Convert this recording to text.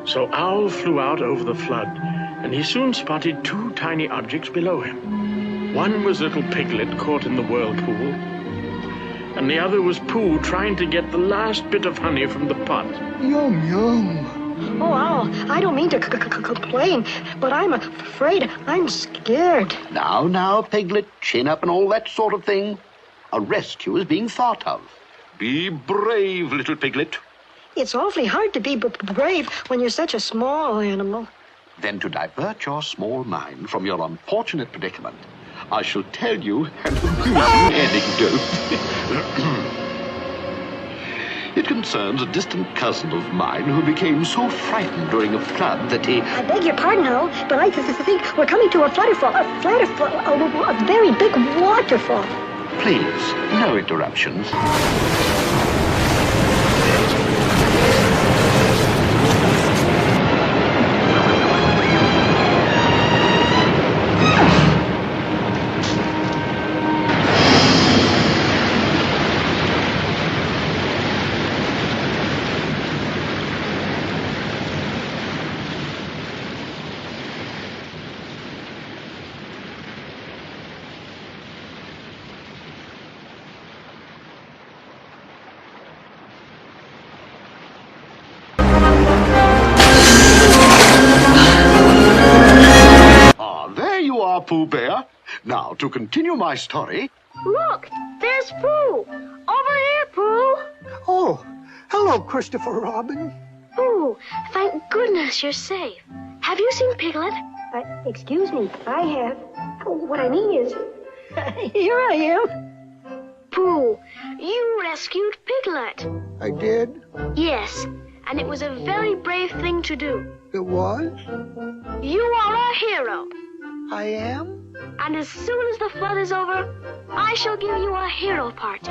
So Owl flew out over the flood, and he soon spotted two tiny objects below him. One was little Piglet caught in the whirlpool, and the other was Pooh trying to get the last bit of honey from the pot. Yum, yum. Oh, Owl, I don't mean to complain, but I'm afraid. I'm scared. Now, Piglet, chin up and all that sort of thing. A rescue is being thought of. Be brave, little Piglet. It's awfully hard to be brave when you're such a small animal. Then to divert your small mind from your unfortunate predicament, I shall tell you an amusing anecdote. It concerns a distant cousin of mine who became so frightened during a flood that he... I beg your pardon, Owl, but I think we're coming to a a very big waterfall. Please, no interruptions. Pooh Bear. Now, to continue my story... Look, there's Pooh. Over here, Pooh. Oh, hello, Christopher Robin. Pooh, thank goodness you're safe. Have you seen Piglet? Excuse me, I have. What I mean is, here I am. Pooh, you rescued Piglet. I did? Yes, and it was a very brave thing to do. It was? You are a hero. I am? And as soon as the flood is over, I shall give you a hero party.